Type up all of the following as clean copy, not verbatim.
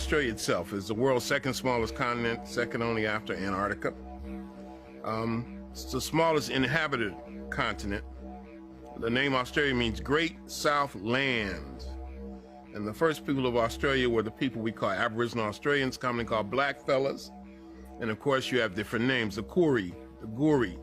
Australia itself is the world's second smallest continent, second only after Antarctica. It's the smallest inhabited continent. The name Australia means Great South Land. And the first people of Australia were the people we call Aboriginal Australians, commonly called blackfellas. And of course, you have different names, the Koori, the Goori,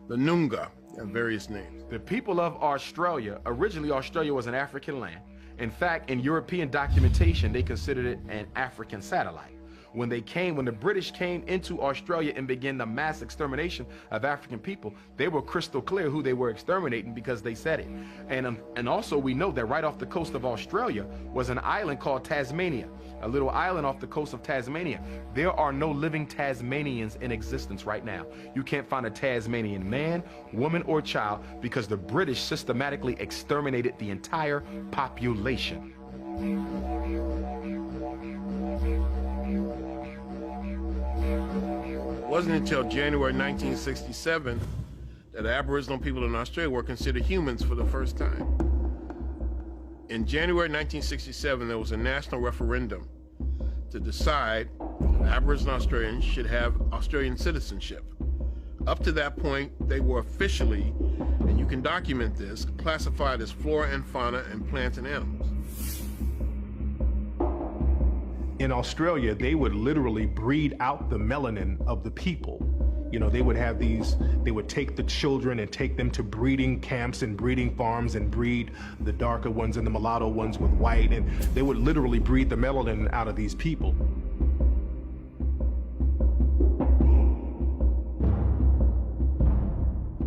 the Noongar, and various names. The people of Australia, originally Australia was an African land. In fact, in European documentation, they considered it an African satellite. When the British came into Australia and began the mass extermination of African people, they were crystal clear who they were exterminating because they said it. And also we know that right off the coast of Australia was an island called Tasmania, a little island off the coast of Tasmania. There are no living Tasmanians in existence right now. You can't find a Tasmanian man, woman, or child because the British systematically exterminated the entire population. It wasn't until January 1967 that Aboriginal people in Australia were considered humans for the first time. In January 1967, there was a national referendum to decide Aboriginal Australians should have Australian citizenship. Up to that point, they were officially, and you can document this, classified as flora and fauna and plants and animals. In Australia, they would literally breed out the melanin of the people. You know, they would take the children and take them to breeding camps and breeding farms and breed the darker ones and the mulatto ones with white, and they would literally breed the melanin out of these people.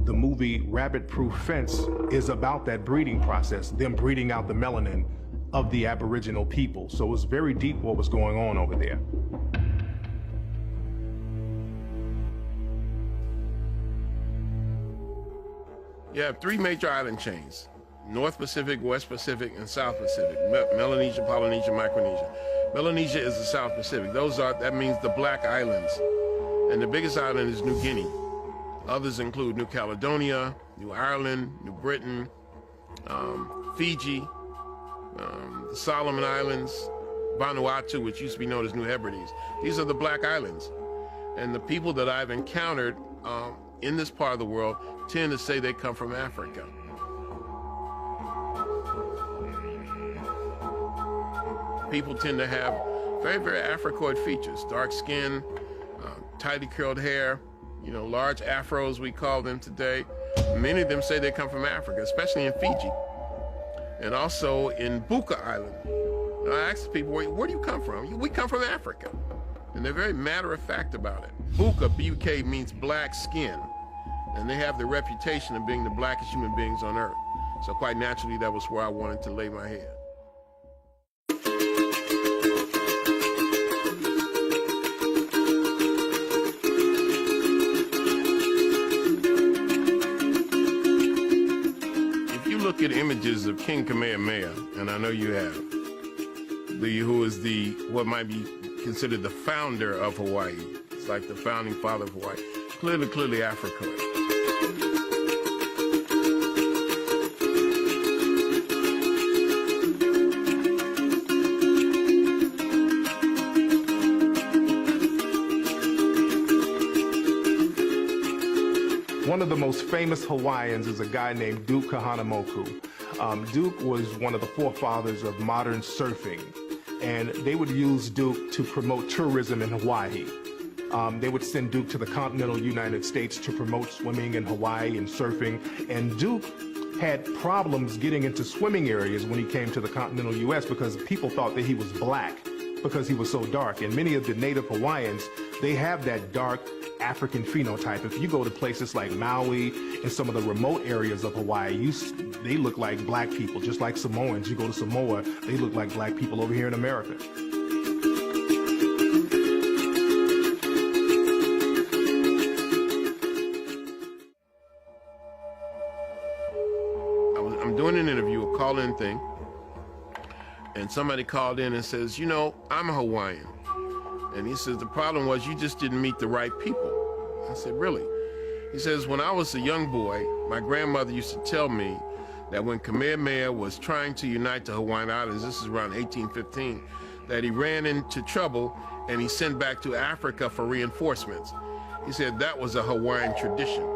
The movie Rabbit Proof Fence is about that breeding process, them breeding out the melanin of the Aboriginal people. So it was very deep what was going on over there. You have three major island chains: North Pacific, West Pacific, and South Pacific. Melanesia, Polynesia, Micronesia. Melanesia is the South Pacific. That means the Black Islands. And the biggest island is New Guinea. Others include New Caledonia, New Ireland, New Britain, Fiji, the Solomon Islands, Vanuatu, which used to be known as New Hebrides. These are the Black Islands. And the people that I've encountered in this part of the world tend to say they come from Africa. People tend to have very, very Africoid features: dark skin, tightly curled hair, large afros, we call them today. Many of them say they come from Africa, especially in Fiji. And also in Buka Island. I ask people, where do you come from? We come from Africa. And they're very matter-of-fact about it. Buka, B-U-K, means black skin. And they have the reputation of being the blackest human beings on earth. So quite naturally, that was where I wanted to lay my head. Look at images of King Kamehameha, and I know you have, who is what might be considered the founder of Hawaii. It's like the founding father of Hawaii. Clearly Africa. One of the most famous Hawaiians is a guy named Duke Kahanamoku. Duke was one of the forefathers of modern surfing, and they would use Duke to promote tourism in Hawaii. They would send Duke to the continental United States to promote swimming in Hawaii and surfing, and Duke had problems getting into swimming areas when he came to the continental U.S. because people thought that he was black because he was so dark, and many of the native Hawaiians, they have that dark African phenotype. If you go to places like Maui and some of the remote areas of Hawaii, they look like black people, just like Samoans. You go to Samoa, they look like black people over here in America. I'm doing an interview, a call-in thing, and somebody called in and says, I'm a Hawaiian. And he says, the problem was you just didn't meet the right people. I said, really? He says, when I was a young boy, my grandmother used to tell me that when Kamehameha was trying to unite the Hawaiian Islands, this is around 1815, that he ran into trouble and he sent back to Africa for reinforcements. He said that was a Hawaiian tradition.